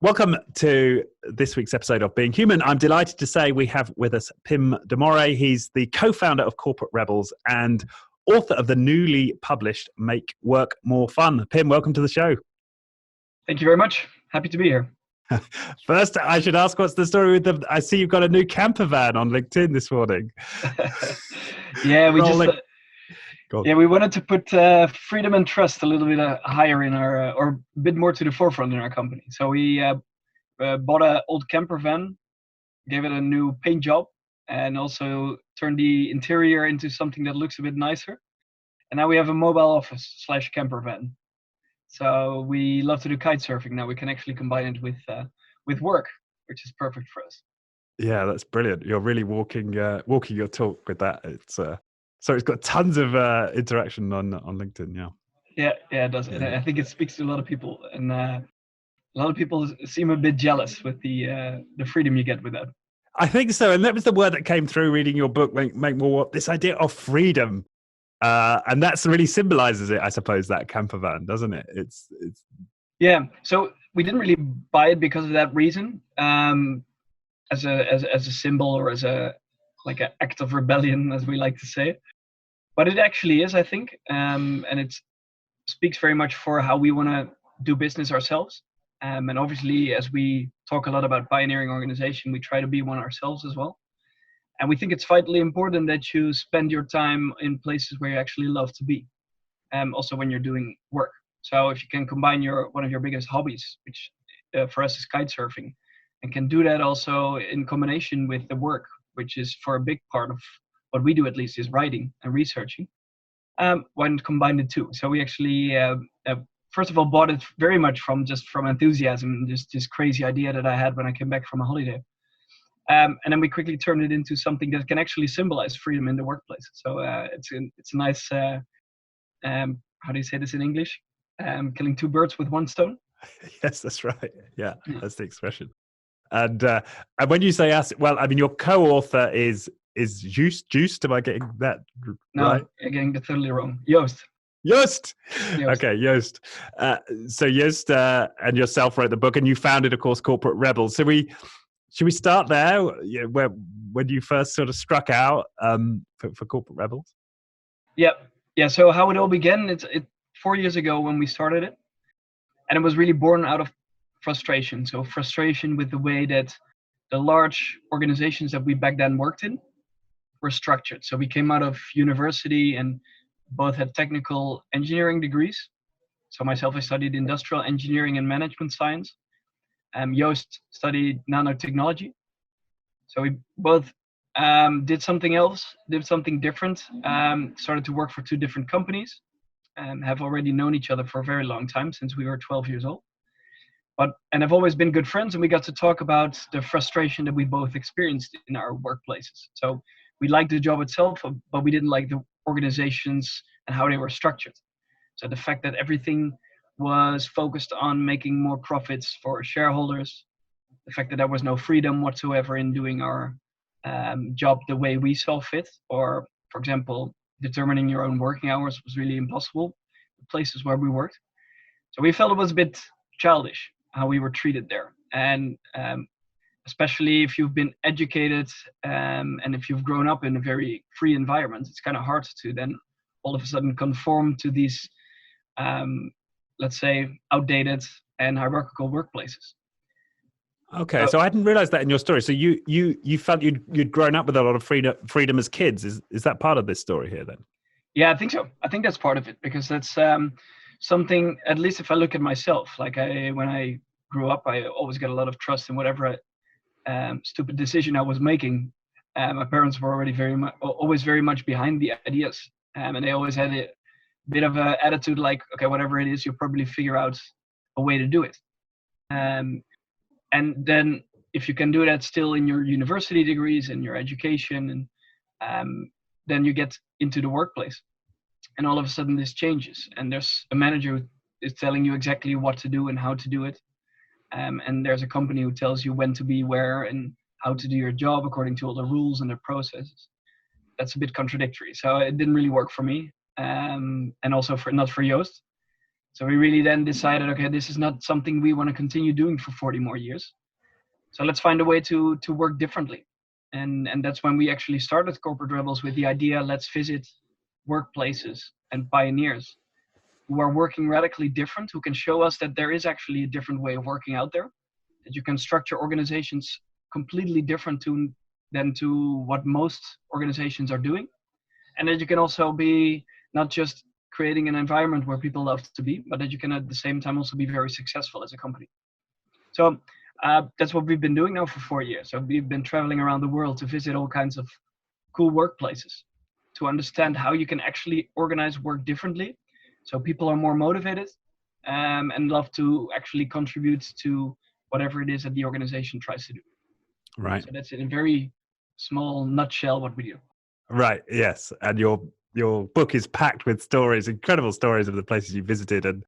Welcome to this week's episode of Being Human. I'm delighted to say we have with us Pim de Morree. He's the co-founder of Corporate Rebels and author of the newly published Make Work More Fun. Pim, welcome to the show. Thank you very much. Happy to be here. First, I should ask, what's the story with them? I see you've got a new camper van on LinkedIn this morning. We wanted to put freedom and trust a little bit higher in our, or a bit more to the forefront in our company. So we bought an old camper van, gave it a new paint job, and also turned the interior into something that looks a bit nicer. And now we have a mobile office / camper van. So we love to do kite surfing. Now we can actually combine it with work, which is perfect for us. Yeah, that's brilliant. You're really walking your talk with that. So it's got tons of interaction on LinkedIn. Yeah, it does. And I think it speaks to a lot of people, and a lot of people seem a bit jealous with the freedom you get with that. I think so, and that was the word that came through reading your book, Make More. This idea of freedom, and that really symbolizes it, I suppose. That camper van, doesn't it? It's. Yeah. So we didn't really buy it because of that reason, as a symbol or as an act of rebellion, as we like to say. But it actually is, I think, and it speaks very much for how we want to do business ourselves. And obviously, as we talk a lot about pioneering organization, we try to be one ourselves as well. And we think it's vitally important that you spend your time in places where you actually love to be, also when you're doing work. So if you can combine one of your biggest hobbies, which for us is kite surfing, and can do that also in combination with the work, which is for a big part of what we do, at least, is writing and researching. Why not combine the two? So we actually, first of all, bought it very much from enthusiasm, just this crazy idea that I had when I came back from a holiday. And then we quickly turned it into something that can actually symbolize freedom in the workplace. So it's a nice, how do you say this in English? Killing two birds with one stone. Yes, that's right. Yeah, that's the expression. And when you say us, well, I mean, your co-author is Joost. Am I getting that right? No, you're getting that totally wrong. Joost. Okay, Joost. So Joost and yourself wrote the book, and you founded, of course, Corporate Rebels. So should we start there, where when you first sort of struck out for Corporate Rebels? Yeah. So how it all began? It's 4 years ago when we started it, and it was really born out of frustration. So frustration with the way that the large organizations that we back then worked in were structured. So we came out of university and both had technical engineering degrees. So myself, I studied industrial engineering and management science. Joost studied nanotechnology. So we both did something else, did something different, started to work for two different companies, have already known each other for a very long time, since we were 12 years old. And have always been good friends, and we got to talk about the frustration that we both experienced in our workplaces. So we liked the job itself, but we didn't like the organizations and how they were structured. So the fact that everything was focused on making more profits for shareholders, the fact that there was no freedom whatsoever in doing our job the way we saw fit, or, for example, determining your own working hours was really impossible in places where we worked. So we felt it was a bit childish how we were treated there. And especially if you've been educated and if you've grown up in a very free environment, it's kind of hard to then all of a sudden conform to these, let's say, outdated and hierarchical workplaces. Okay, so I hadn't realized that in your story. So you felt you'd grown up with a lot of freedom as kids. Is that part of this story here then? Yeah, I think so. I think that's part of it, because that's something, at least if I look at myself, when I grew up, I always got a lot of trust in whatever stupid decision I was making. My parents were always very much behind the ideas, and they always had a bit of an attitude like, okay, whatever it is, you'll probably figure out a way to do it. And then if you can do that still in your university degrees and your education, and then you get into the workplace, and all of a sudden this changes, and there's a manager who is telling you exactly what to do and how to do it. And there's a company who tells you when to be where and how to do your job according to all the rules and the processes. That's a bit contradictory. So it didn't really work for me, and also not for Joost. So we really then decided, okay, this is not something we want to continue doing for 40 more years. So let's find a way to work differently. And that's when we actually started Corporate Rebels with the idea, let's visit workplaces and pioneers who are working radically different, who can show us that there is actually a different way of working out there, that you can structure organizations completely different than to what most organizations are doing. And that you can also be not just creating an environment where people love to be, but that you can at the same time also be very successful as a company. So that's what we've been doing now for 4 years. So we've been traveling around the world to visit all kinds of cool workplaces, to understand how you can actually organize work differently, so people are more motivated and love to actually contribute to whatever it is that the organization tries to do. Right. So that's in a very small nutshell what we do. Right. Yes. And your book is packed with stories, incredible stories of the places you visited. And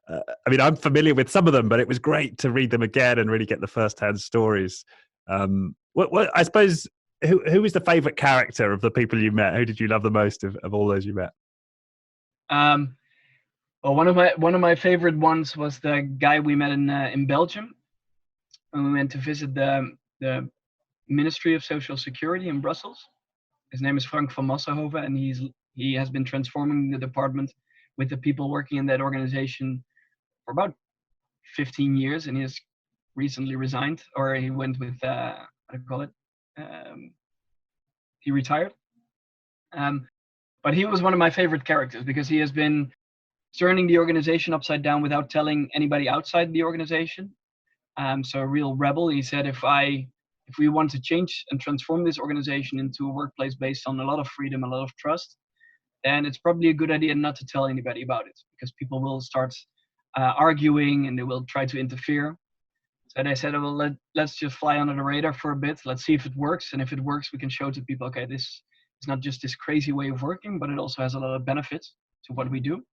I mean, I'm familiar with some of them, but it was great to read them again and really get the first-hand stories. What I suppose, who was the favorite character of the people you met? Who did you love the most of all those you met? Well, one of my favorite ones was the guy we met in Belgium when we went to visit the Ministry of Social Security in Brussels. His name is Frank van Massenhoven, and he has been transforming the department with the people working in that organization for about 15 years, and he has recently resigned, or he went with what do you call it? He retired. But he was one of my favorite characters because he has been turning the organization upside down without telling anybody outside the organization. So a real rebel. He said, if we want to change and transform this organization into a workplace based on a lot of freedom, a lot of trust, then it's probably a good idea not to tell anybody about it, because people will start arguing and they will try to interfere. So they said, well, let's just fly under the radar for a bit. Let's see if it works. And if it works, we can show to people, okay, this is not just this crazy way of working, but it also has a lot of benefits to what we do.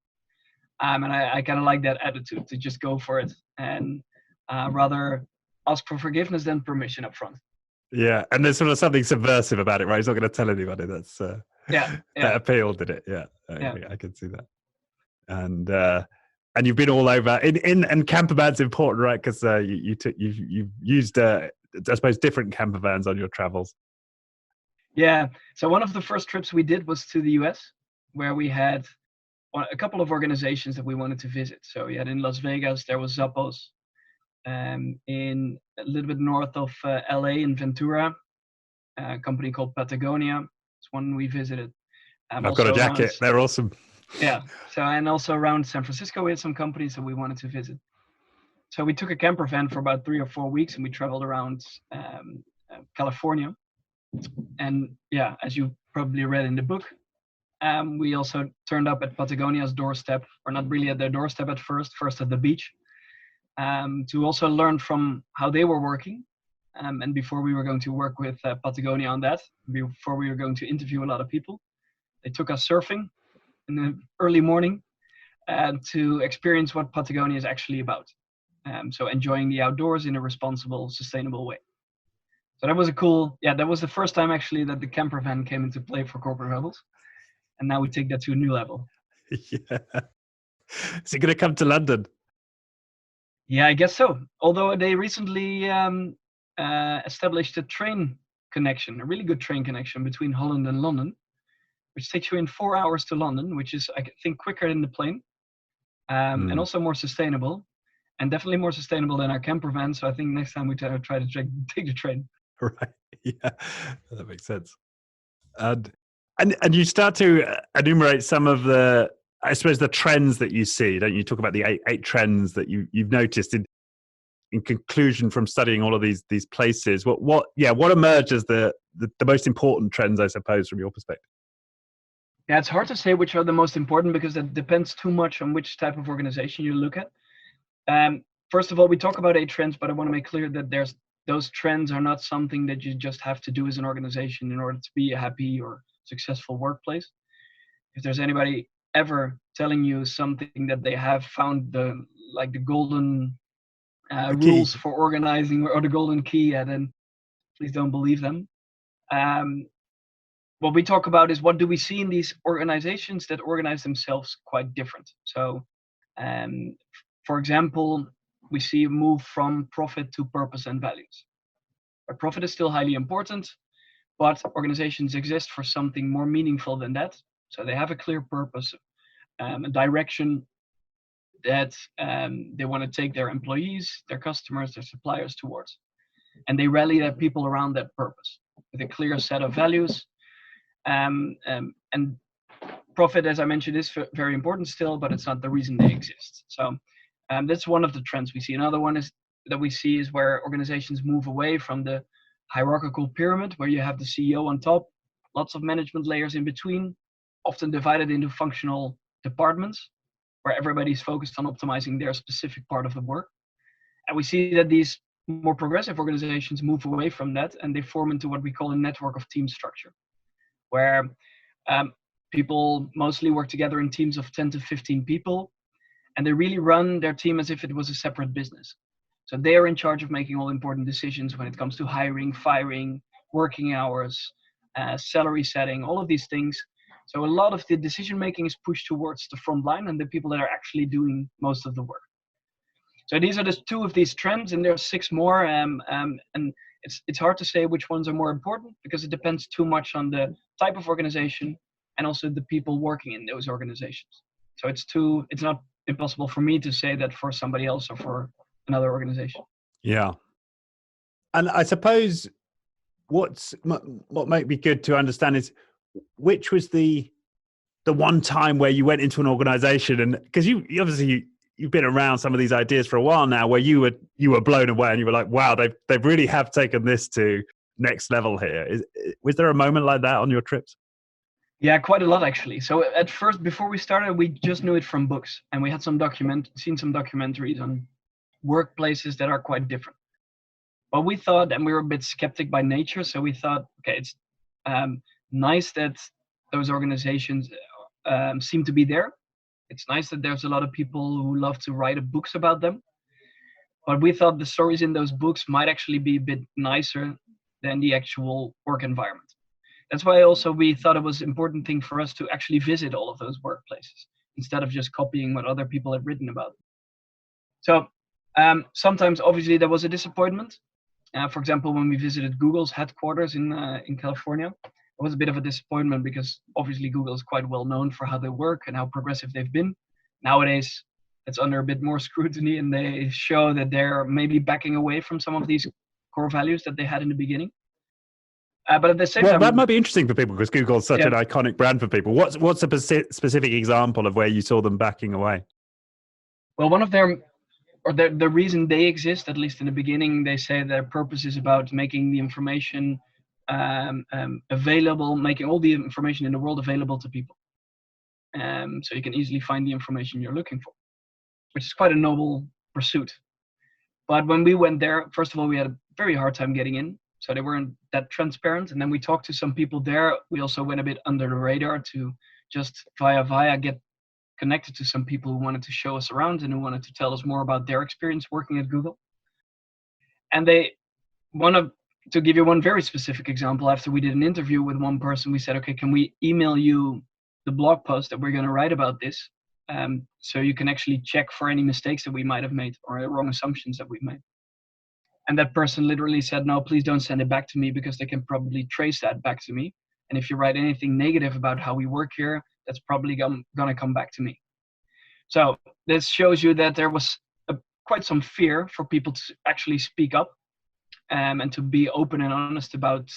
And I kind of like that attitude, to just go for it and rather ask for forgiveness than permission up front. Yeah, and there's sort of something subversive about it, right? He's not going to tell anybody. That's yeah. That appealed, did it? Yeah, yeah. I can see that. And you've been all over. And camper van's important, right? Because you've used I suppose different camper vans on your travels. Yeah. So one of the first trips we did was to the US, where we had a couple of organizations that we wanted to visit. So we had in Las Vegas, there was Zappos. In a little bit north of LA in Ventura, a company called Patagonia. It's one we visited. I've got a jacket. They're awesome. Yeah. So, and also around San Francisco, we had some companies that we wanted to visit. So we took a camper van for about 3 or 4 weeks, and we traveled around California. And yeah, as you probably read in the book, we also turned up at Patagonia's doorstep, or not really at their doorstep at first at the beach, to also learn from how they were working. And before we were going to work with Patagonia on that, before we were going to interview a lot of people, they took us surfing in the early morning to experience what Patagonia is actually about. So enjoying the outdoors in a responsible, sustainable way. So that was that was the first time actually that the camper van came into play for Corporate Rebels. And now we take that to a new level. Yeah. Is it going to come to London? Yeah, I guess so. Although they recently established a train connection, a really good train connection between Holland and London, which takes you in 4 hours to London, which is, I think, quicker than the plane, and also more sustainable, and definitely more sustainable than our camper van. So I think next time we try to take the train. Right. Yeah, that makes sense. And you start to enumerate some of the, I suppose, the trends that you see, don't you? Talk about the eight trends that you've noticed in conclusion from studying all of these places. What emerges the most important trends, I suppose, from your perspective? Yeah, it's hard to say which are the most important because it depends too much on which type of organization you look at. First of all, we talk about 8 trends, but I want to make clear that those trends are not something that you just have to do as an organization in order to be a happy or successful workplace. If there's anybody ever telling you something that they have found the golden rules for organizing or the golden key, then please don't believe them. What we talk about is what do we see in these organizations that organize themselves quite different. So For example, we see a move from profit to purpose and values. But profit is still highly important, but organizations exist for something more meaningful than that. So they have a clear purpose, a direction that they want to take their employees, their customers, their suppliers towards. And they rally their people around that purpose with a clear set of values. And profit, as I mentioned, is very important still, but it's not the reason they exist. So that's one of the trends we see. Another one is that we see is where organizations move away from the hierarchical pyramid, where you have the CEO on top, lots of management layers in between, often divided into functional departments, where everybody's focused on optimizing their specific part of the work. And we see that these more progressive organizations move away from that, and they form into what we call a network of team structure, where people mostly work together in teams of 10 to 15 people, and they really run their team as if it was a separate business. So they are in charge of making all important decisions when it comes to hiring, firing, working hours, salary setting, all of these things. So a lot of the decision making is pushed towards the front line and the people that are actually doing most of the work. So these are just two of these trends, and there are 6 more. And it's hard to say which ones are more important because it depends too much on the type of organization and also the people working in those organizations. So it's not impossible for me to say that for somebody else or for another organization. Yeah. And I suppose what might be good to understand is which was the one time where you went into an organization, and because you obviously you've been around some of these ideas for a while now, where you were blown away and you were like, wow, they really have taken this to next level here. Was there a moment like that on your trips? Yeah, quite a lot actually. So at first, before we started, we just knew it from books, and we had seen some documentaries on workplaces that are quite different. But we thought, and we were a bit skeptic by nature, so we thought, okay, it's nice that those organizations seem to be there. It's nice that there's a lot of people who love to write books about them. But we thought the stories in those books might actually be a bit nicer than the actual work environment. That's why also we thought it was an important thing for us to actually visit all of those workplaces instead of just copying what other people have written about it. So sometimes, obviously, there was a disappointment. For example, when we visited Google's headquarters in California, it was a bit of a disappointment because obviously Google is quite well known for how they work and how progressive they've been. Nowadays, it's under a bit more scrutiny, and they show that they're maybe backing away from some of these core values that they had in the beginning. But at the same time, that might be interesting for people because Google is such an iconic brand for people. What's a specific example of where you saw them backing away? Well, one of their, or the reason they exist, at least in the beginning, they say their purpose is about making the information available, making all the information in the world available to people. So you can easily find the information you're looking for, which is quite a noble pursuit. But when we went there, first of all, we had a very hard time getting in. So they weren't that transparent. And then we talked to some people there. We also went a bit under the radar to just via get connected to some people who wanted to show us around and who wanted to tell us more about their experience working at Google. And to give you one very specific example, after we did an interview with one person, we said, okay, can we email you the blog post that we're going to write about this? So you can actually check for any mistakes that we might have made or wrong assumptions that we've made. And that person literally said, no, please don't send it back to me because they can probably trace that back to me. And if you write anything negative about how we work here, that's probably going to come back to me. So this shows you that there was quite some fear for people to actually speak up and to be open and honest about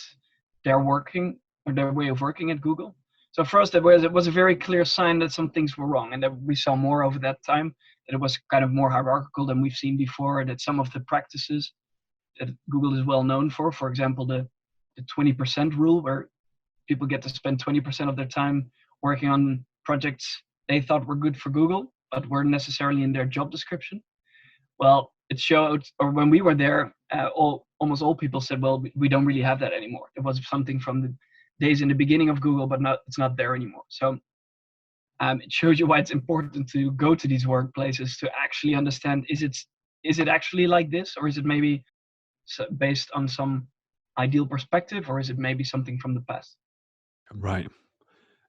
their working or their way of working at Google. So for us, it was a very clear sign that some things were wrong, and that we saw more over that time, that it was kind of more hierarchical than we've seen before, that some of the practices that Google is well known for example, the 20% rule, where people get to spend 20% of their time working on projects they thought were good for Google, but weren't necessarily in their job description. Well, it showed, or when we were there, almost all people said, well, we don't really have that anymore. It was something from the days in the beginning of Google, but it's not there anymore. So it shows you why it's important to go to these workplaces to actually understand, is it actually like this, or is it maybe based on some ideal perspective, or is it maybe something from the past? Right.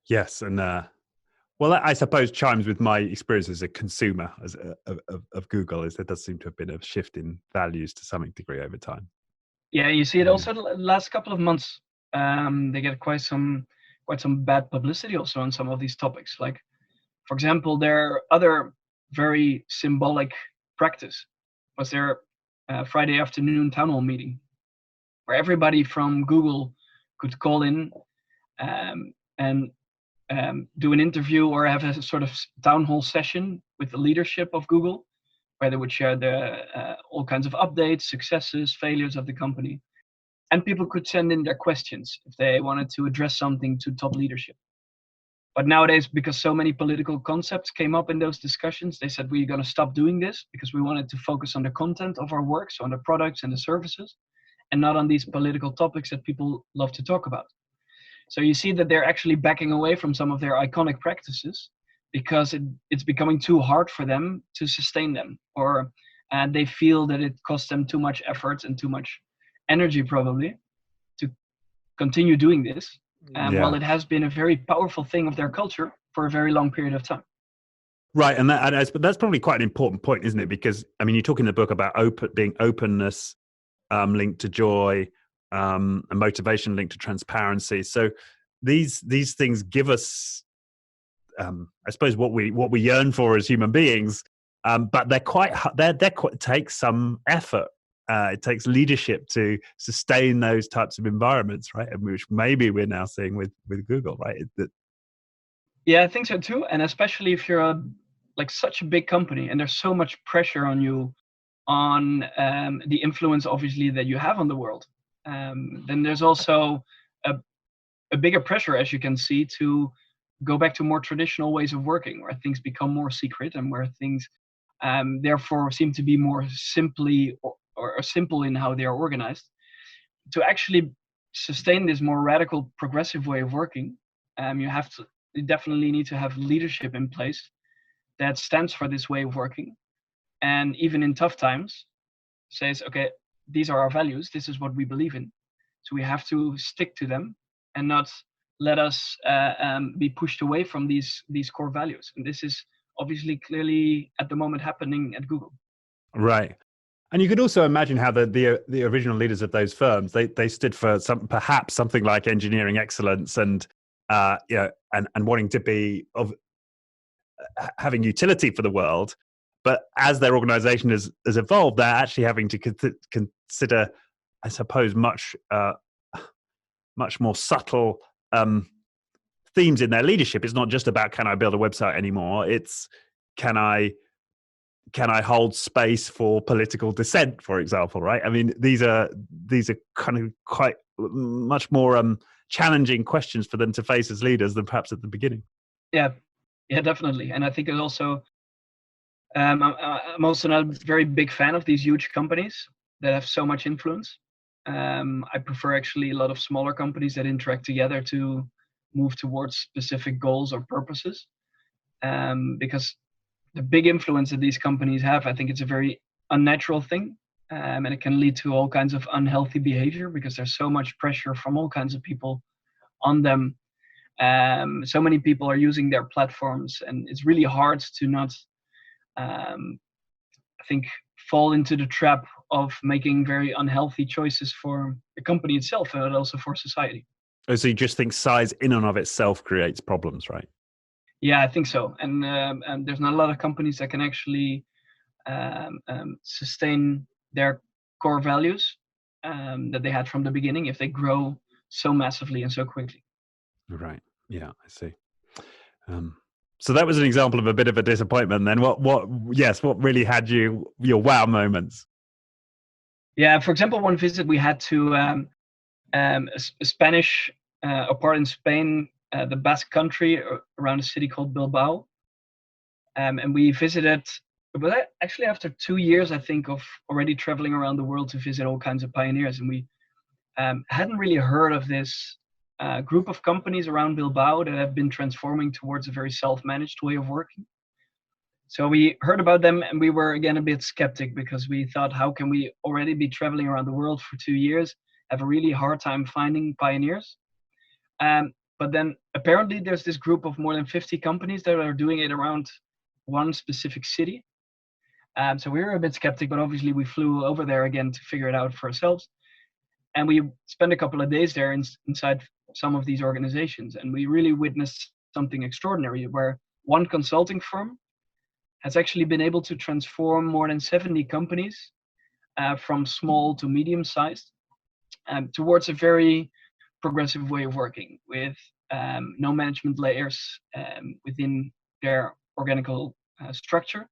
Yes. And Well, I suppose chimes with my experience as a consumer of Google. Is there does seem to have been a shift in values to some degree over time. Yeah, you see it Yeah. also the last couple of months. They get quite some bad publicity also on some of these topics. Like, for example, their other very symbolic practice was their Friday afternoon town hall meeting, where everybody from Google could call in and do an interview or have a sort of town hall session with the leadership of Google, where they would share all kinds of updates, successes, failures of the company. And people could send in their questions if they wanted to address something to top leadership. But nowadays, because so many political concepts came up in those discussions, they said we're going to stop doing this because we wanted to focus on the content of our work, so on the products and the services, and not on these political topics that people love to talk about. So you see that they're actually backing away from some of their iconic practices because it's becoming too hard for them to sustain them, or they feel that it costs them too much effort and too much energy probably to continue doing this, while it has been a very powerful thing of their culture for a very long period of time. Right, and that's probably quite an important point, isn't it? Because I mean, you talk in the book about being openness linked to joy, and motivation linked to transparency. So these things give us, I suppose, what we yearn for as human beings. But they're quite it takes some effort. It takes leadership to sustain those types of environments, right? And which maybe we're now seeing with Google, right? Yeah, I think so too. And especially if you're like such a big company and there's so much pressure on you on the influence, obviously, that you have on the world, then there's also a bigger pressure, as you can see, to go back to more traditional ways of working, where things become more secret and where things therefore seem to be more simply or simple in how they are organized. To actually sustain this more radical, progressive way of working, you definitely need to have leadership in place that stands for this way of working, and even in tough times, says, okay, these are our values. This is what we believe in. So we have to stick to them and not let us be pushed away from these core values. And this is obviously clearly at the moment happening at Google. Right. And you could also imagine how the original leaders of those firms, they stood for perhaps something like engineering excellence and and wanting to be of having utility for the world. But as their organization has evolved, they're actually having to consider, I suppose, much more subtle themes in their leadership. It's not just about, can I build a website anymore? It's, can I hold space for political dissent, for example, right? I mean, these are kind of quite much more challenging questions for them to face as leaders than perhaps at the beginning. Yeah, definitely. And I think it's also, I'm also not a very big fan of these huge companies that have so much influence. I prefer actually a lot of smaller companies that interact together to move towards specific goals or purposes. Because the big influence that these companies have, I think it's a very unnatural thing, and it can lead to all kinds of unhealthy behavior because there's so much pressure from all kinds of people on them. So many people are using their platforms, and it's really hard to not, I think, fall into the trap of making very unhealthy choices for the company itself and also for society. Oh, so you just think size in and of itself creates problems, right? Yeah, I think so. And there's not a lot of companies that can actually sustain their core values that they had from the beginning if they grow so massively and so quickly. Right. Yeah, I see. So that was an example of a bit of a disappointment then. What really had your wow moments? Yeah, for example, one visit we had to a Spanish, a part in Spain, the Basque country, around a city called Bilbao. And we visited, but actually after 2 years, I think, of already traveling around the world to visit all kinds of pioneers. And we hadn't really heard of this group of companies around Bilbao that have been transforming towards a very self-managed way of working. So we heard about them, and we were again a bit skeptic because we thought, how can we already be traveling around the world for 2 years, have a really hard time finding pioneers? But then apparently there's this group of more than 50 companies that are doing it around one specific city. So we were a bit skeptic, but obviously we flew over there again to figure it out for ourselves. And we spent a couple of days there inside some of these organizations, and we really witnessed something extraordinary where one consulting firm has actually been able to transform more than 70 companies from small to medium sized towards a very progressive way of working with no management layers within their organical structure,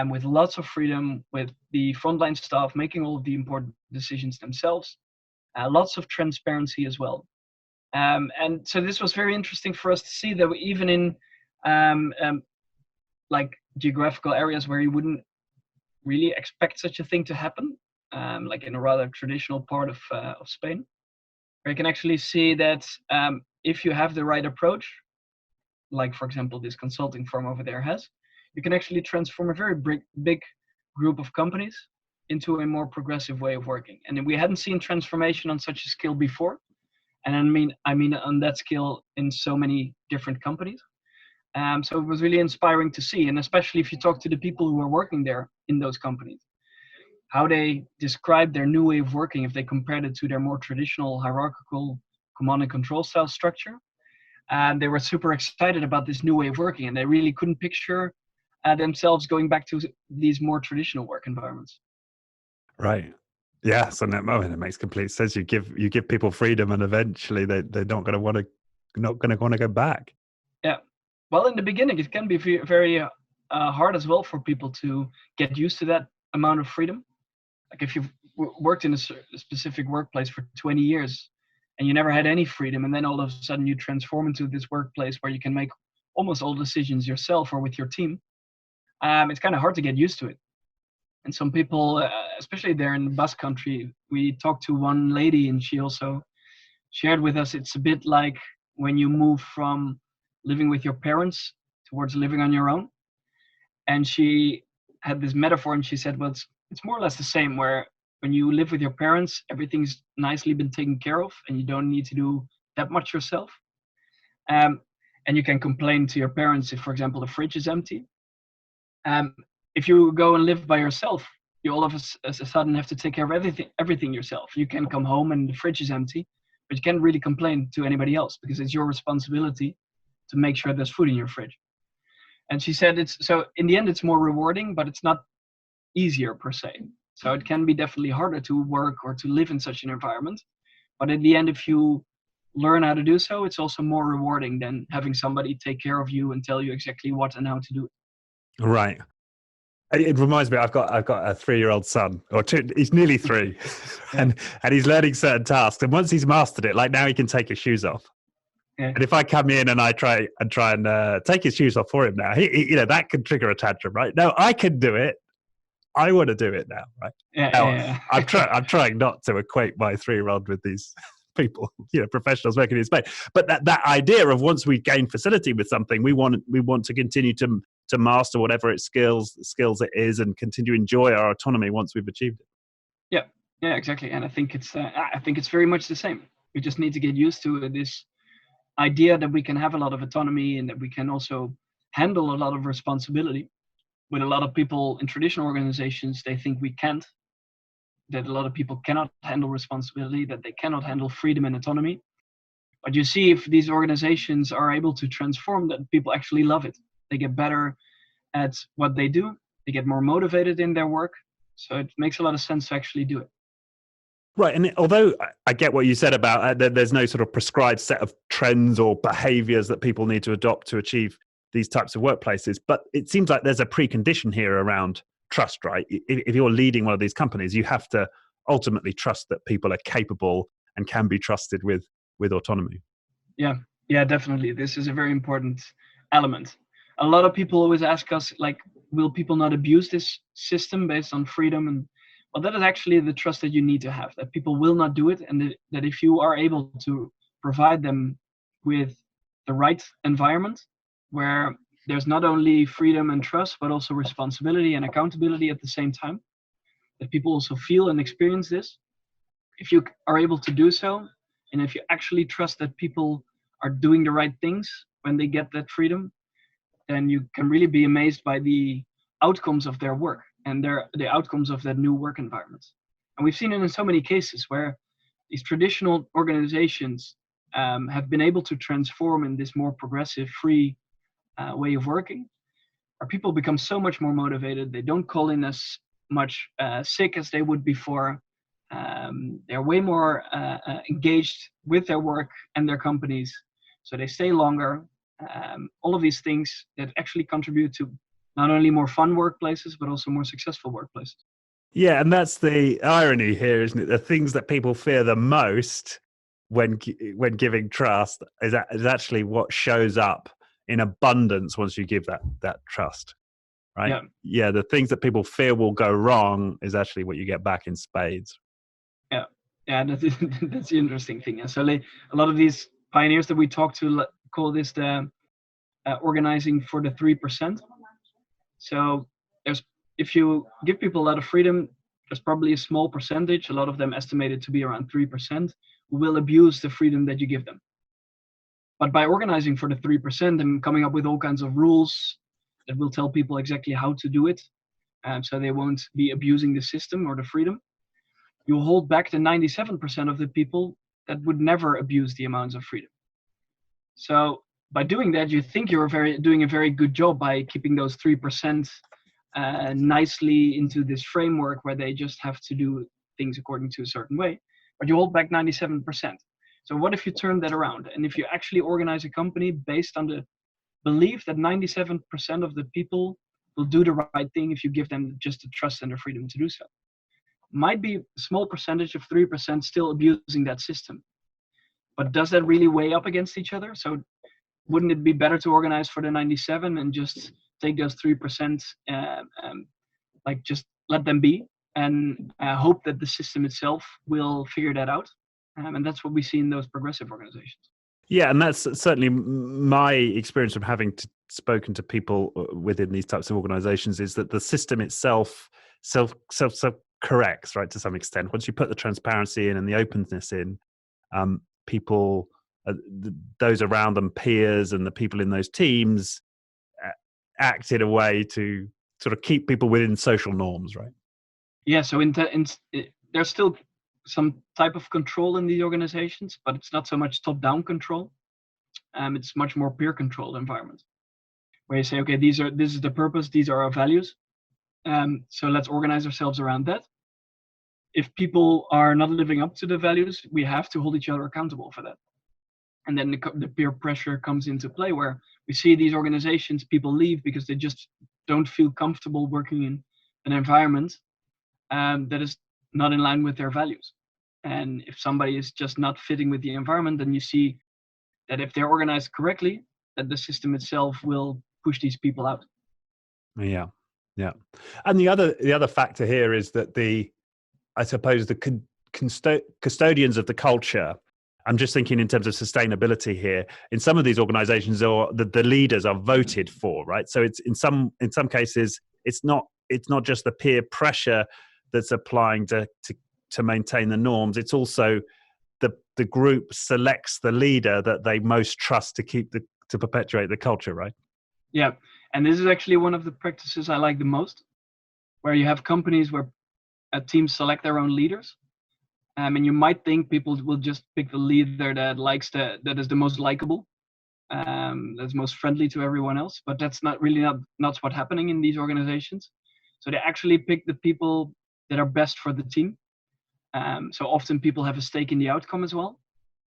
with lots of freedom, with the frontline staff making all of the important decisions themselves, lots of transparency as well. And so this was very interesting for us to see that even in like geographical areas where you wouldn't really expect such a thing to happen, like in a rather traditional part of Spain, where you can actually see that if you have the right approach, like for example this consulting firm over there has, you can actually transform a very big group of companies into a more progressive way of working. And we hadn't seen transformation on such a scale before. And I mean on that scale in so many different companies. So it was really inspiring to see, and especially if you talk to the people who are working there in those companies, how they describe their new way of working if they compared it to their more traditional hierarchical command and control style structure. And they were super excited about this new way of working, and they really couldn't picture themselves going back to these more traditional work environments. Right. Yeah. So in that moment, it makes complete sense. You give people freedom, and eventually they're not going to want to go back. Yeah. Well, in the beginning, it can be very hard as well for people to get used to that amount of freedom. Like if you've worked in a specific workplace for 20 years and you never had any freedom, and then all of a sudden you transform into this workplace where you can make almost all decisions yourself or with your team, it's kind of hard to get used to it. And some people, especially there in the Basque Country, we talked to one lady and she also shared with us it's a bit like when you move from living with your parents towards living on your own. And she had this metaphor and she said, well, it's more or less the same, where when you live with your parents, everything's nicely been taken care of and you don't need to do that much yourself. And you can complain to your parents if, for example, the fridge is empty. If you go and live by yourself, you all of a sudden have to take care of everything yourself. You can come home and the fridge is empty, but you can't really complain to anybody else because it's your responsibility to make sure there's food in your fridge. And she said so in the end, it's more rewarding, but it's not easier per se. So it can be definitely harder to work or to live in such an environment. But in the end, if you learn how to do so, it's also more rewarding than having somebody take care of you and tell you exactly what and how to do it. Right. It reminds me, I've got a 3-year-old son, or 2. He's nearly 3, and he's learning certain tasks. And once he's mastered it, like now he can take his shoes off. Yeah. And if I come in and I try and take his shoes off for him now, he that can trigger a tantrum, right? No, I can do it. I want to do it now, right? Yeah. I'm trying not to equate my 3-year-old with these people, professionals working in space. But that idea of once we gain facility with something, we want to continue to master whatever its skills it is, and continue to enjoy our autonomy once we've achieved it. Yeah, exactly. And I think it's very much the same. We just need to get used to this idea that we can have a lot of autonomy and that we can also handle a lot of responsibility. With a lot of people in traditional organizations, they think we can't, that a lot of people cannot handle responsibility, that they cannot handle freedom and autonomy. But you see, if these organizations are able to transform, that people actually love it. They get better at what they do. They get more motivated in their work. So it makes a lot of sense to actually do it. Right. And although I get what you said about there's no sort of prescribed set of trends or behaviors that people need to adopt to achieve these types of workplaces, but it seems like there's a precondition here around trust, right? If you're leading one of these companies, you have to ultimately trust that people are capable and can be trusted with autonomy. Yeah, definitely. This is a very important element. A lot of people always ask us, like, will people not abuse this system based on freedom? And well, that is actually the trust that you need to have, that people will not do it, and that if you are able to provide them with the right environment where there's not only freedom and trust, but also responsibility and accountability at the same time, that people also feel and experience this. If you are able to do so, and if you actually trust that people are doing the right things when they get that freedom, then you can really be amazed by the outcomes of their work and the outcomes of that new work environment. And we've seen it in so many cases where these traditional organizations have been able to transform in this more progressive, free way of working, where people become so much more motivated. They don't call in as much sick as they would before. They're way more engaged with their work and their companies, so they stay longer. All of these things that actually contribute to not only more fun workplaces, but also more successful workplaces. Yeah, and that's the irony here, isn't it? The things that people fear the most when giving trust is actually what shows up in abundance once you give that trust, right? Yeah, the things that people fear will go wrong is actually what you get back in spades. Yeah, that's the interesting thing. And so a lot of these pioneers that we talk to call this the organizing for the 3%. So if you give people a lot of freedom, there's probably a small percentage, a lot of them estimated to be around 3%, who will abuse the freedom that you give them. But by organizing for the 3% and coming up with all kinds of rules that will tell people exactly how to do it, so they won't be abusing the system or the freedom, you hold back the 97% of the people that would never abuse the amounts of freedom. So by doing that, you think you're doing a very good job by keeping those 3% nicely into this framework where they just have to do things according to a certain way, but you hold back 97%. So what if you turn that around? And if you actually organize a company based on the belief that 97% of the people will do the right thing if you give them just the trust and the freedom to do so. Might be a small percentage of 3% still abusing that system. But does that really weigh up against each other? So wouldn't it be better to organize for the 97 and just take those 3%, like just let them be and hope that the system itself will figure that out? And that's what we see in those progressive organizations. Yeah, and that's certainly my experience from having spoken to people within these types of organizations, is that the system itself self corrects, right, to some extent. Once you put the transparency in and the openness in, people, those around them, peers and the people in those teams, act in a way to sort of keep people within social norms, right? Yeah, so there's still some type of control in these organizations, but it's not so much top-down control. It's much more peer-controlled environment, where you say, okay, this is the purpose, these are our values. So let's organize ourselves around that. If people are not living up to the values, we have to hold each other accountable for that. And then the peer pressure comes into play, where we see these organizations, people leave because they just don't feel comfortable working in an environment that is not in line with their values. And if somebody is just not fitting with the environment, then you see that if they're organized correctly, that the system itself will push these people out. Yeah. And the other factor here is that I suppose the custodians of the culture, I'm just thinking in terms of sustainability here, in some of these organizations, or the leaders are voted for, right? So it's in some cases, it's not just the peer pressure that's applying to maintain the norms. It's also the group selects the leader that they most trust to perpetuate the culture, right? Yeah, and this is actually one of the practices I like the most, where you have companies where teams select their own leaders. And you might think people will just pick the leader that is the most likable, that's most friendly to everyone else. But that's not what's happening in these organizations. So they actually pick the people that are best for the team. So often people have a stake in the outcome as well,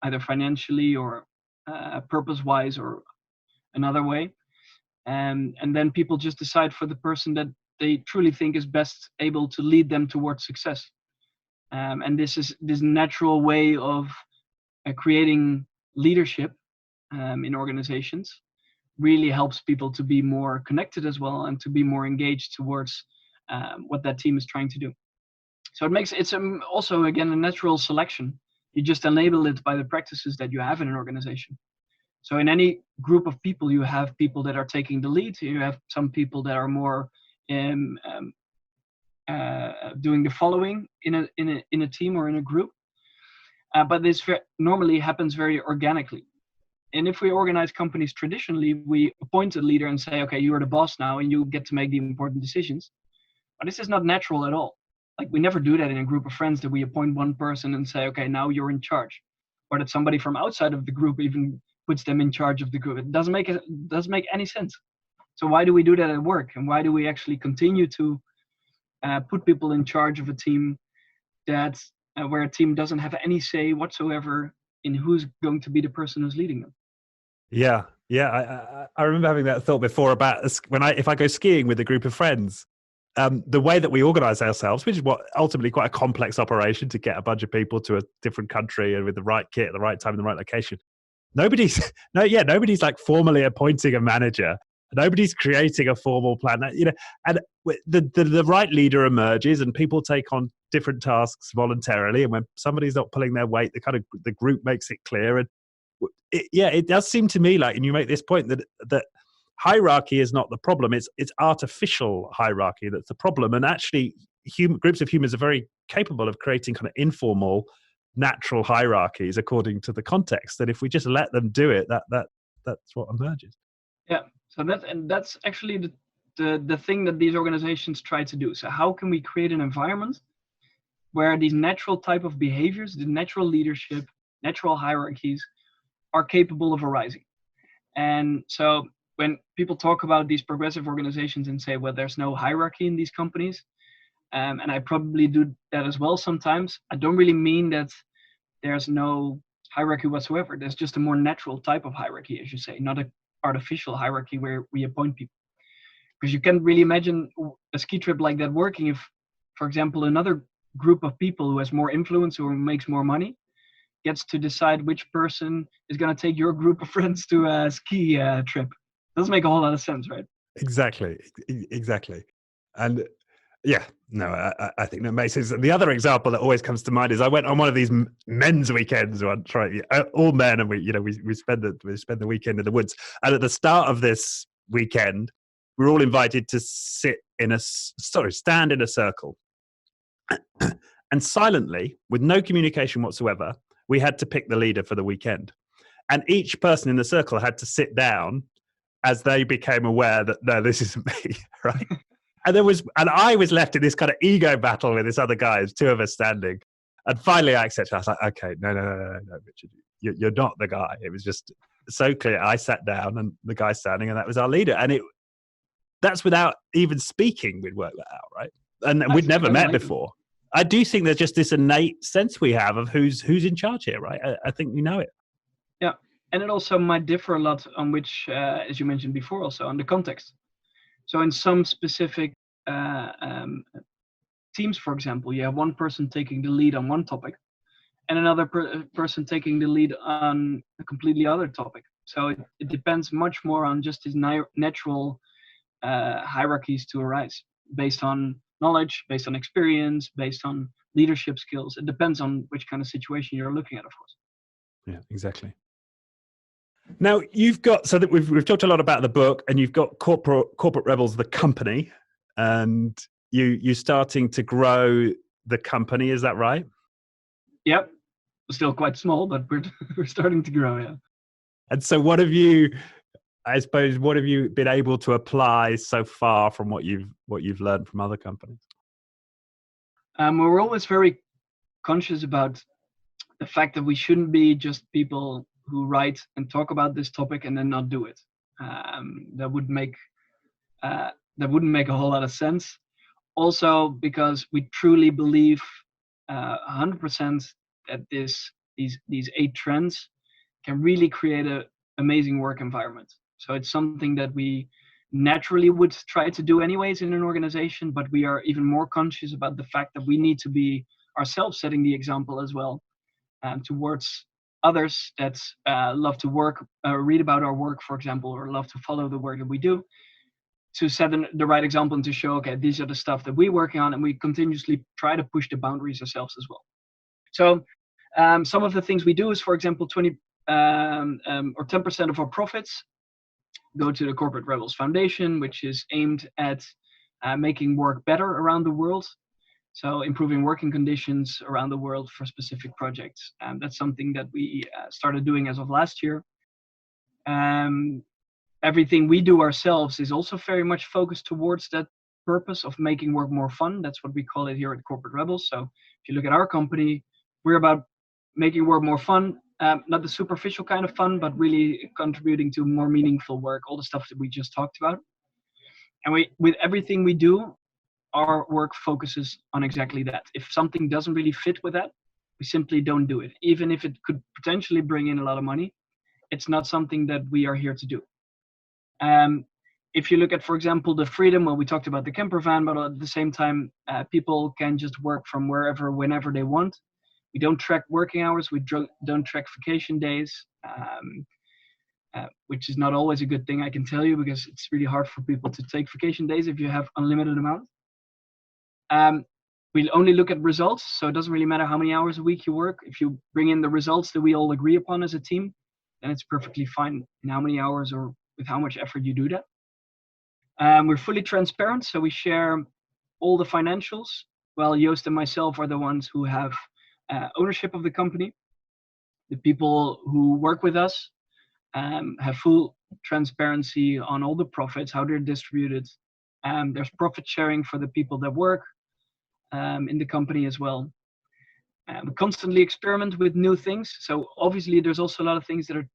either financially or purpose-wise or another way. And then people just decide for the person that they truly think is best able to lead them towards success. And this natural way of creating leadership in organizations really helps people to be more connected as well, and to be more engaged towards what that team is trying to do. So it's also, again, a natural selection. You just enable it by the practices that you have in an organization. So in any group of people, you have people that are taking the lead. You have some people that are more doing the following in a team or in a group. But this normally happens very organically. And if we organize companies traditionally, we appoint a leader and say, okay, you are the boss now and you get to make the important decisions. But this is not natural at all. Like, we never do that in a group of friends, that we appoint one person and say, okay, now you're in charge. Or that somebody from outside of the group even puts them in charge of the group. It doesn't make any sense. So why do we do that at work? And why do we actually continue to put people in charge of a team that where a team doesn't have any say whatsoever in who's going to be the person who's leading them? Yeah, yeah. I remember having that thought before about if I go skiing with a group of friends, the way that we organize ourselves, which is what ultimately quite a complex operation to get a bunch of people to a different country and with the right kit at the right time in the right location. Nobody's like formally appointing a manager. Nobody's creating a formal plan. And the right leader emerges, and people take on different tasks voluntarily. And when somebody's not pulling their weight, the group makes it clear. And it does seem to me like, and you make this point, that hierarchy is not the problem. It's artificial hierarchy that's the problem. And actually, groups of humans are very capable of creating kind of informal, natural hierarchies according to the context. That if we just let them do it, that's what emerges. Yeah. So that's actually the thing that these organizations try to do. So how can we create an environment where these natural type of behaviors, the natural leadership, natural hierarchies, are capable of arising? And so when people talk about these progressive organizations and say, well, there's no hierarchy in these companies, and I probably do that as well sometimes, I don't really mean that there's no hierarchy whatsoever. There's just a more natural type of hierarchy, as you say, not an artificial hierarchy where we appoint people. Because you can't really imagine a ski trip like that working if, for example, another group of people who has more influence or makes more money gets to decide which person is going to take your group of friends to a ski trip. Doesn't make a whole lot of sense, right? Exactly. And yeah, no, I think that makes sense. The other example that always comes to mind is I went on one of these men's weekends once, right? All men, and we spend the weekend in the woods. And at the start of this weekend, we're all invited to stand in a circle, and silently, with no communication whatsoever, we had to pick the leader for the weekend. And each person in the circle had to sit down as they became aware that, no, this isn't me, right? And I was left in this kind of ego battle with this other guy. There's two of us standing. And finally I accepted. I was like, okay, no, Richard, you're not the guy. It was just so clear. I sat down and the guy standing, and that was our leader. And that's without even speaking, we'd worked that out, right? And we'd never met before. I do think there's just this innate sense we have of who's in charge here, right? I think we know it. Yeah, and it also might differ a lot on which, as you mentioned before, also on the context. So in some specific teams, for example, you have one person taking the lead on one topic and another person taking the lead on a completely other topic. So it depends much more on just these natural hierarchies to arise based on knowledge, based on experience, based on leadership skills. It depends on which kind of situation you're looking at, of course. Yeah, exactly. Now you've got, so that we've talked a lot about the book, and you've got Corporate Rebels, the company, and you're starting to grow the company. Is that right? Yep. Still quite small, but we're starting to grow. Yeah. And so what have you been able to apply so far from what you've learned from other companies? We're always very conscious about the fact that we shouldn't be just people who write and talk about this topic and then not do it. That wouldn't make a whole lot of sense. Also, because we truly believe 100% that these 8 trends can really create an amazing work environment. So it's something that we naturally would try to do anyways in an organization, but we are even more conscious about the fact that we need to be ourselves setting the example as well towards others that love to work, read about our work, for example, or love to follow the work that we do, to set the right example and to show, okay, these are the stuff that we're working on, and we continuously try to push the boundaries ourselves as well. So some of the things we do is, for example, 20 or 10% of our profits go to the Corporate Rebels Foundation, which is aimed at making work better around the world. So improving working conditions around the world for specific projects. That's something that we started doing as of last year. Everything we do ourselves is also very much focused towards that purpose of making work more fun. That's what we call it here at Corporate Rebels. So if you look at our company, we're about making work more fun, not the superficial kind of fun, but really contributing to more meaningful work, all the stuff that we just talked about. And with everything we do, our work focuses on exactly that. If something doesn't really fit with that, we simply don't do it. Even if it could potentially bring in a lot of money, it's not something that we are here to do. If you look at, for example, the freedom, well, we talked about the camper van, but at the same time, people can just work from wherever, whenever they want. We don't track working hours. We don't track vacation days, which is not always a good thing, I can tell you, because it's really hard for people to take vacation days if you have unlimited amount. We only look at results, so it doesn't really matter how many hours a week you work. If you bring in the results that we all agree upon as a team, then it's perfectly fine in how many hours or with how much effort you do that. We're fully transparent, so we share all the financials. Well, Joost and myself are the ones who have ownership of the company. The people who work with us have full transparency on all the profits, how they're distributed. There's profit sharing for the people that work in the company as well. We constantly experiment with new things. So obviously there's also a lot of things that are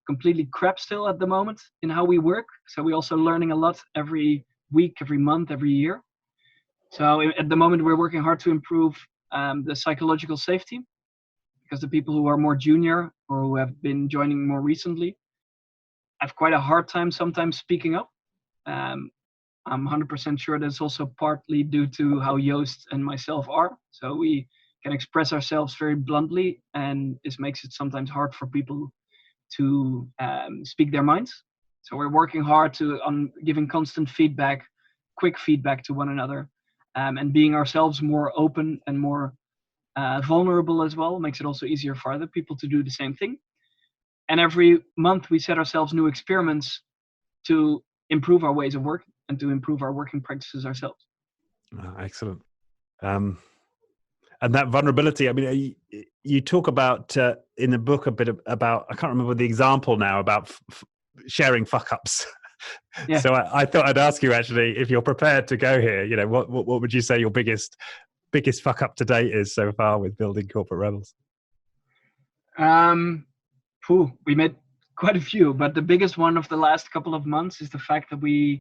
completely crap still at the moment in how we work. So we're also learning a lot every week, every month, every year. So at the moment we're working hard to improve the psychological safety, because the people who are more junior or who have been joining more recently have quite a hard time sometimes speaking up. I'm 100% sure that's also partly due to how Joost and myself are. So we can express ourselves very bluntly, and this makes it sometimes hard for people to speak their minds. So we're working hard on giving constant feedback, quick feedback to one another, and being ourselves more open and more vulnerable as well makes it also easier for other people to do the same thing. And every month we set ourselves new experiments to improve our ways of working and to improve our working practices ourselves. Oh, excellent. And that vulnerability, I mean, you talk about in the book a bit about, I can't remember the example now, about sharing fuck ups. Yeah. So I thought I'd ask you, actually, if you're prepared to go here, you know, what would you say your biggest fuck up to date is so far with building Corporate Rebels? We made quite a few, but the biggest one of the last couple of months is the fact that we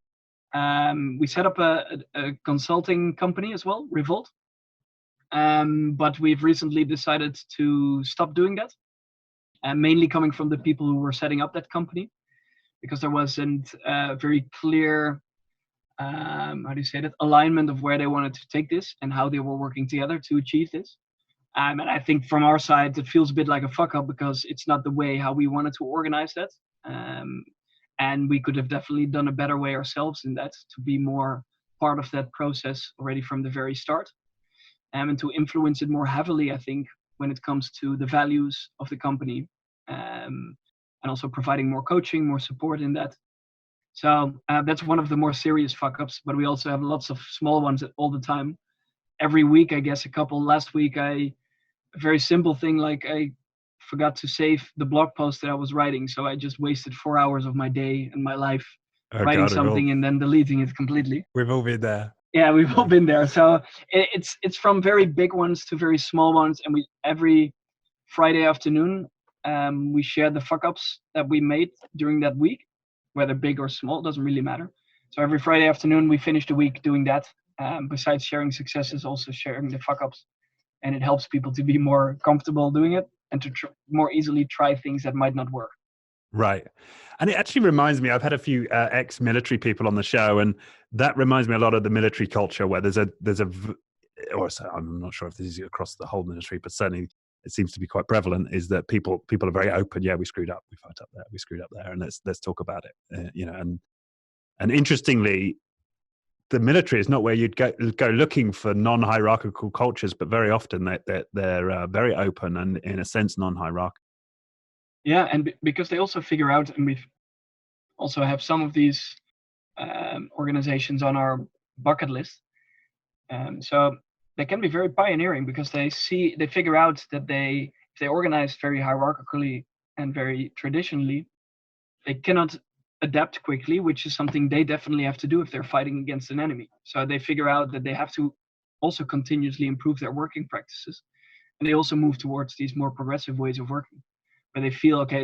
set up a consulting company as well, Revolt. But we've recently decided to stop doing that, mainly coming from the people who were setting up that company, because there wasn't a very clear, alignment of where they wanted to take this and how they were working together to achieve this. And I think from our side, it feels a bit like a fuck up, because it's not the way how we wanted to organize that. And we could have definitely done a better way ourselves in that, to be more part of that process already from the very start. And to influence it more heavily, I think, when it comes to the values of the company, and also providing more coaching, more support in that. So that's one of the more serious fuck ups, but we also have lots of small ones all the time. Every week, I guess a couple. Last week, a very simple thing, like I forgot to save the blog post that I was writing. So I just wasted 4 hours of my day and my life writing something and then deleting it completely. We've all been there. Yeah, we've all been there. So it's from very big ones to very small ones. And we every Friday afternoon, we share the fuck ups that we made during that week, whether big or small, doesn't really matter. So every Friday afternoon, we finish the week doing that. Besides sharing successes, also sharing the fuck ups. And it helps people to be more comfortable doing it and to more easily try things that might not work. Right. And it actually reminds me, I've had a few ex-military people on the show, and that reminds me a lot of the military culture, where I'm not sure if this is across the whole military, but certainly it seems to be quite prevalent, is that people are very open. Yeah, we screwed up. We fucked up there. We screwed up there. And let's talk about it. And interestingly, the military is not where you'd go looking for non-hierarchical cultures, but very often they're very open and, in a sense, non-hierarchical. Yeah, and because they also figure out, and we also have some of these organizations on our bucket list. So they can be very pioneering, because they figure out that if they organize very hierarchically and very traditionally, they cannot adapt quickly, which is something they definitely have to do if they're fighting against an enemy. So they figure out that they have to also continuously improve their working practices. And they also move towards these more progressive ways of working, where they feel, okay,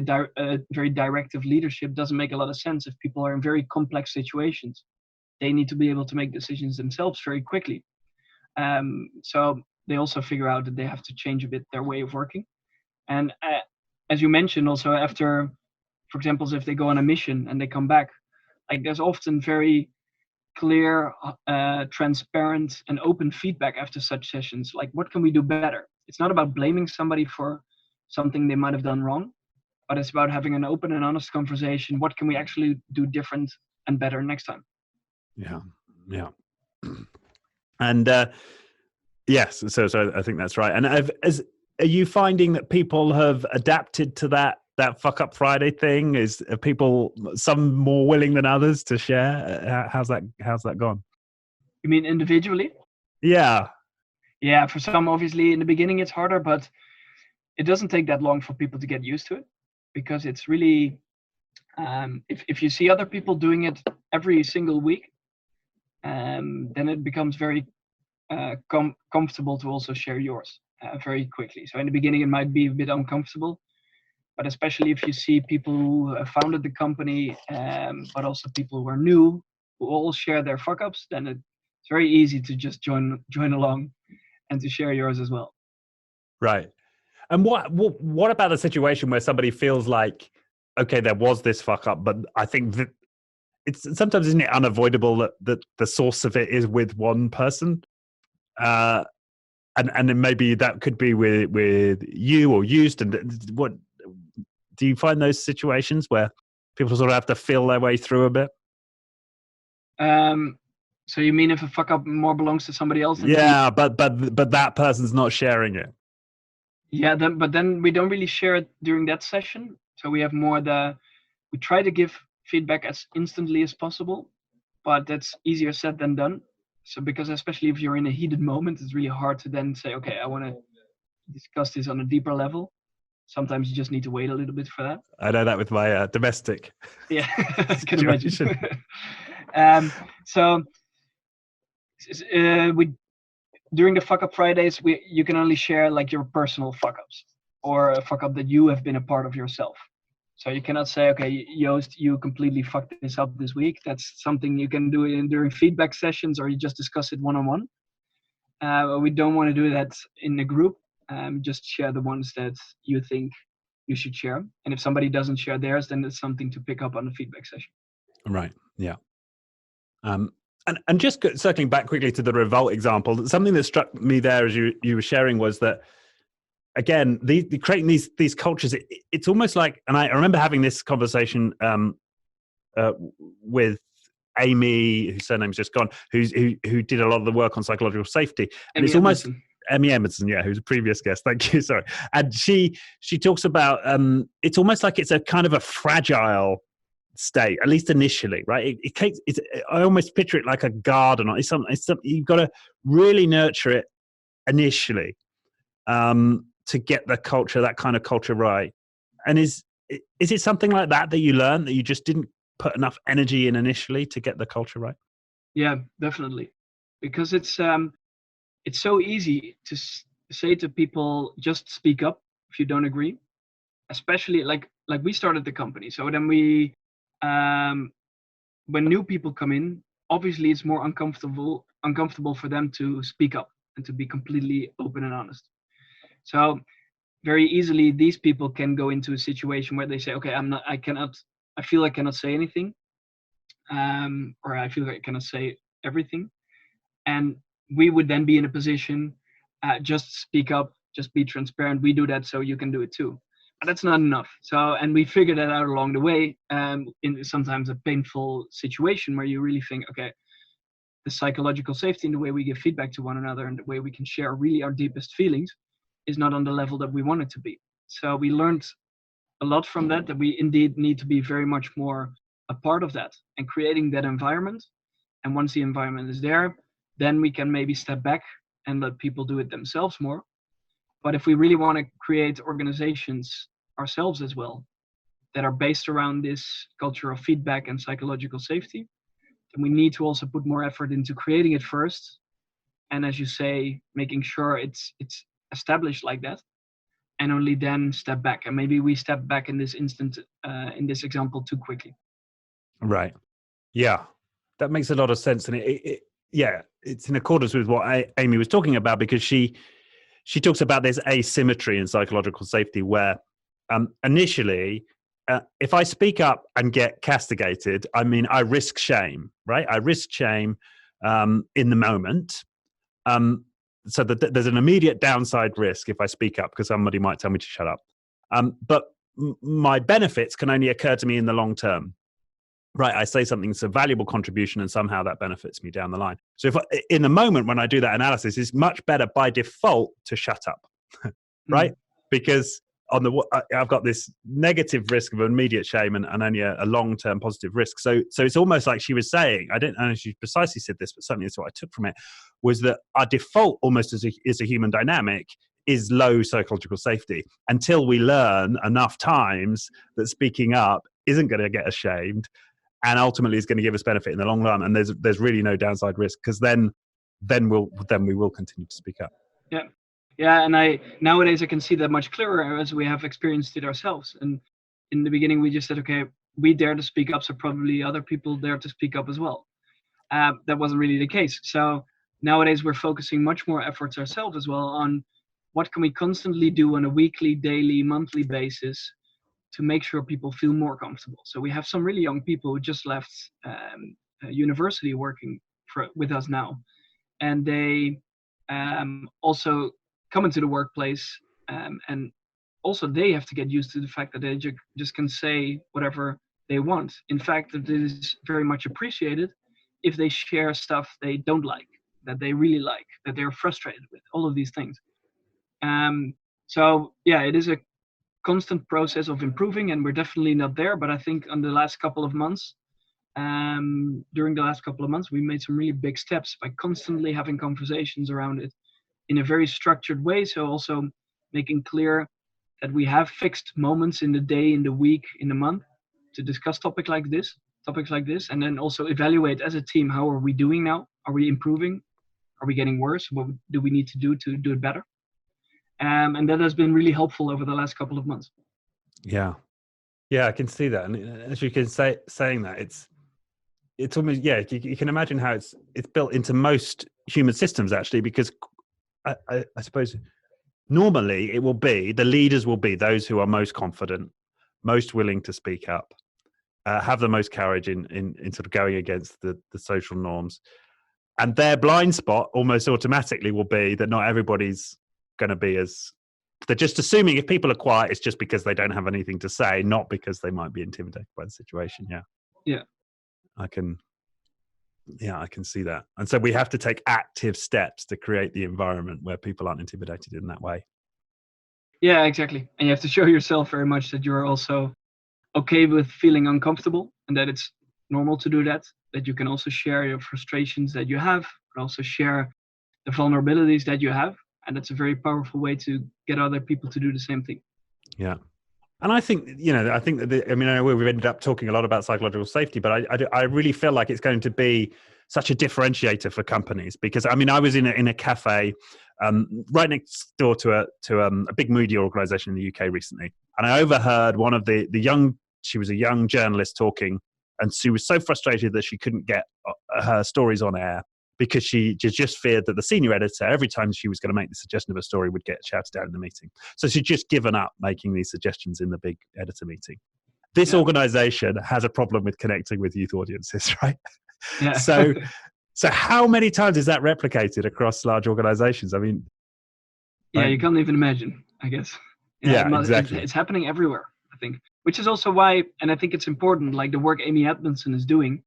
very directive leadership doesn't make a lot of sense if people are in very complex situations. They need to be able to make decisions themselves very quickly. So they also figure out that they have to change a bit their way of working. And as you mentioned, also after, for example, if they go on a mission and they come back, like there's often very clear, transparent, and open feedback after such sessions. Like, what can we do better? It's not about blaming somebody for something they might have done wrong, but it's about having an open and honest conversation. What can we actually do different and better next time? Yeah. And yes, so I think that's right. And are you finding that people have adapted to that fuck up Friday thing? Are people, some more willing than others to share? How's that gone? You mean individually? Yeah. Yeah, for some, obviously, in the beginning it's harder, but it doesn't take that long for people to get used to it, because it's really, if you see other people doing it every single week, then it becomes very comfortable to also share yours very quickly. So in the beginning, it might be a bit uncomfortable, but especially if you see people who founded the company, but also people who are new, who all share their fuck ups, then it's very easy to just join along and to share yours as well. Right. And what about the situation where somebody feels like, okay, there was this fuck up, but I think that it's sometimes, isn't it unavoidable that the source of it is with one person? And then maybe that could be with you or used. And what do you find those situations where people sort of have to feel their way through a bit? So you mean if a fuck up more belongs to somebody else? Yeah, but that person's not sharing it. Yeah, but then we don't really share it during that session. So we have more we try to give feedback as instantly as possible, but that's easier said than done. So because especially if you're in a heated moment, it's really hard to then say, okay, I want to discuss this on a deeper level. Sometimes you just need to wait a little bit for that. I know that with my domestic. Yeah, I can imagine. So we during the fuck up Fridays, you can only share like your personal fuck ups or a fuck up that you have been a part of yourself. So you cannot say, okay, Joost, you completely fucked this up this week. That's something you can do during feedback sessions, or you just discuss it one-on-one. We don't want to do that in a group. Just share the ones that you think you should share. And if somebody doesn't share theirs, then it's something to pick up on the feedback session. Right. Yeah. And just circling back quickly to the revolt example, something that struck me there as you were sharing was that, again, creating these cultures, it's almost like, and I remember having this conversation with Amy, whose surname's just gone, who did a lot of the work on psychological safety, and it's almost Amy Emerson, yeah, who's a previous guest. Thank you, sorry. And she talks about it's almost like it's a kind of a fragile state, at least initially, right? I almost picture it like a garden. It's something you've got to really nurture it initially to get the culture, that kind of culture, right. And is it something like that you learned, that you just didn't put enough energy in initially to get the culture right? Yeah, definitely, because it's so easy to say to people, just speak up if you don't agree, especially like we started the company. So then when new people come in, obviously it's more uncomfortable for them to speak up and to be completely open and honest. So very easily these people can go into a situation where they say, okay, I feel I cannot say anything, or I feel like I cannot say everything. And we would then be in a position, just speak up, just be transparent. We do that, so you can do it too. But that's not enough. So, and we figured that out along the way, in sometimes a painful situation where you really think, okay, the psychological safety in the way we give feedback to one another and the way we can share really our deepest feelings is not on the level that we want it to be. So we learned a lot from that we indeed need to be very much more a part of that and creating that environment. And once the environment is there, then we can maybe step back and let people do it themselves more. But if we really want to create organizations ourselves as well, that are based around this culture of feedback and psychological safety, then we need to also put more effort into creating it first. And as you say, making sure it's established like that, and only then step back. And maybe we step back in this in this example too quickly. Right. Yeah, that makes a lot of sense. And it's in accordance with what Amy was talking about, because she talks about this asymmetry in psychological safety where initially, if I speak up and get castigated, I mean, I risk shame, right? I risk shame in the moment. So that there's an immediate downside risk if I speak up, because somebody might tell me to shut up. But my benefits can only occur to me in the long term. Right, I say something that's a valuable contribution and somehow that benefits me down the line. So if in the moment when I do that analysis, it's much better by default to shut up, right? Because I've got this negative risk of immediate shame and only a long-term positive risk. So it's almost like she was saying, I don't know if she precisely said this, but certainly that's what I took from it, was that our default almost as a human dynamic is low psychological safety until we learn enough times that speaking up isn't going to get us shamed, and ultimately is going to give us benefit in the long run. And there's really no downside risk, because then we will continue to speak up. Yeah. And nowadays I can see that much clearer as we have experienced it ourselves. And in the beginning we just said, okay, we dare to speak up, so probably other people dare to speak up as well. That wasn't really the case. So nowadays we're focusing much more efforts ourselves as well on what can we constantly do on a weekly, daily, monthly basis to make sure people feel more comfortable. So we have some really young people who just left university working with us now, and they also come into the workplace, and also they have to get used to the fact that they just can say whatever they want. In fact, it is very much appreciated if they share stuff they don't like, that they really like, that they're frustrated with, all of these things. So yeah, it is a constant process of improving, and we're definitely not there. But I think on the last couple of months, during the last couple of months, we made some really big steps by constantly having conversations around it in a very structured way. So also making clear that we have fixed moments in the day, in the week, in the month to discuss topics like this, and then also evaluate as a team, how are we doing now? Are we improving? Are we getting worse? What do we need to do it better? And that has been really helpful over the last couple of months. Yeah, I can see that. And as you can saying that, it's almost, you can imagine how it's built into most human systems, actually, because I suppose normally it will be the leaders will be those who are most confident, most willing to speak up, have the most courage in sort of going against the social norms. And their blind spot almost automatically will be that not everybody's going to be as, they're just assuming if people are quiet, it's just because they don't have anything to say, not because they might be intimidated by the situation. Yeah. I can see that. And so we have to take active steps to create the environment where people aren't intimidated in that way. Yeah, exactly. And you have to show yourself very much that you're also okay with feeling uncomfortable, and that it's normal to do that you can also share your frustrations that you have, but also share the vulnerabilities that you have. And that's a very powerful way to get other people to do the same thing. Yeah. And I think, I know we've ended up talking a lot about psychological safety, but I really feel like it's going to be such a differentiator for companies, because I was in a cafe right next door to a big media organization in the UK recently. And I overheard one of she was a young journalist talking, and she was so frustrated that she couldn't get her stories on air because she just feared that the senior editor, every time she was going to make the suggestion of a story, would get shouted down in the meeting. So she'd just given up making these suggestions in the big editor meeting. This organization has a problem with connecting with youth audiences, right? Yeah. So how many times is that replicated across large organizations? You can't even imagine, I guess. Exactly. It's happening everywhere, I think, which is also why, and I think it's important, like the work Amy Edmondson is doing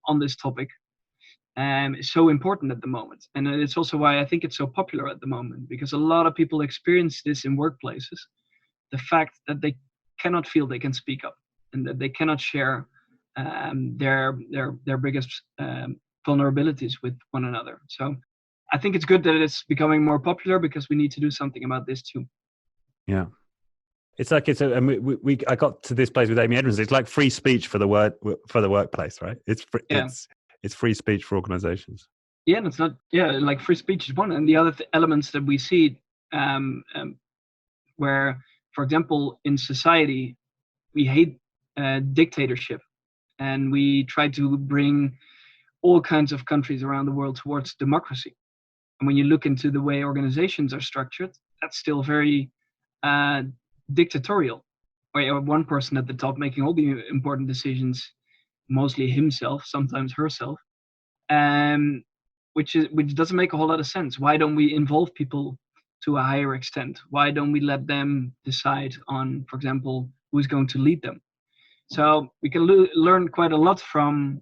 on this topic is so important at the moment. And it's also why I think it's so popular at the moment, because a lot of people experience this in workplaces, the fact that they cannot feel they can speak up, and that they cannot share their biggest vulnerabilities with one another. So I think it's good that it's becoming more popular, because we need to do something about this too. Yeah. It's like and I got to this place with Amy Edmonds. It's like free speech for the workplace, right? It's free speech for organizations. Yeah, and it's not. Yeah, like free speech is one, and the other elements that we see, where, for example, in society, we hate dictatorship, and we try to bring all kinds of countries around the world towards democracy. And when you look into the way organizations are structured, that's still very dictatorial, where you have one person at the top making all the important decisions, mostly himself, sometimes herself, which doesn't make a whole lot of sense. Why don't we involve people to a higher extent? Why don't we let them decide on, for example, who's going to lead them? So we can learn quite a lot from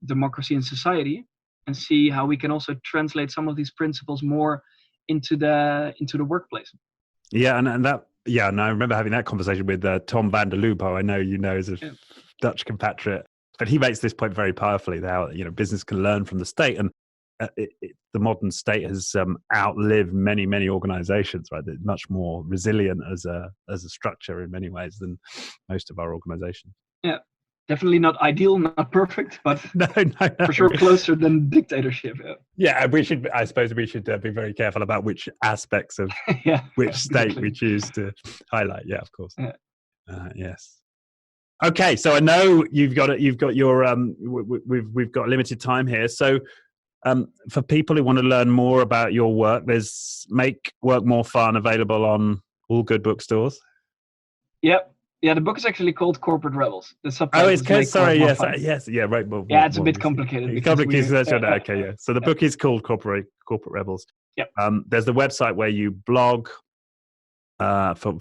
democracy and society, and see how we can also translate some of these principles more into the workplace. Yeah, and I remember having that conversation with Tom van der Loop, who I know you know is a Dutch compatriot, but he makes this point very powerfully: how business can learn from the state, and the modern state has outlived many organizations. Right, they're much more resilient as a structure in many ways than most of our organizations. Yeah. Definitely not ideal, not perfect, but no. For sure closer than dictatorship. Yeah, I suppose we should be very careful about which aspects of which state we choose to highlight. Yeah, of course. Yeah. Yes. Okay, so I know you've got your we've got limited time here. So for people who want to learn more about your work, there's Make Work More Fun available on all good bookstores. Yep. Yeah, the book is actually called Corporate Rebels. The subtitle is right. Yeah, it's a bit complicated. Okay, yeah. So the book is called Corporate Rebels. Yep. There's the website where you blog. For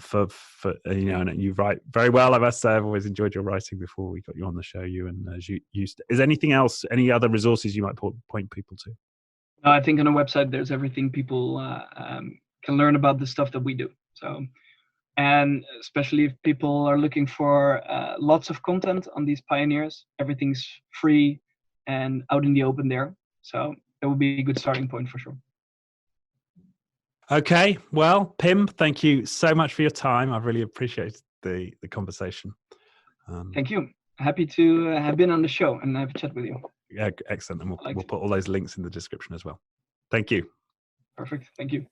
and you write very well. I must say, I've always enjoyed your writing before we got you on the show. You and as you used. Is anything else? Any other resources you might point people to? No, I think on the website there's everything people can learn about the stuff that we do. So. And especially if people are looking for lots of content on these pioneers, everything's free and out in the open there. So that would be a good starting point for sure. Okay. Well, Pim, thank you so much for your time. I really appreciate the conversation. Thank you. Happy to have been on the show and have a chat with you. Yeah, excellent. And we'll put all those links in the description as well. Thank you. Perfect. Thank you.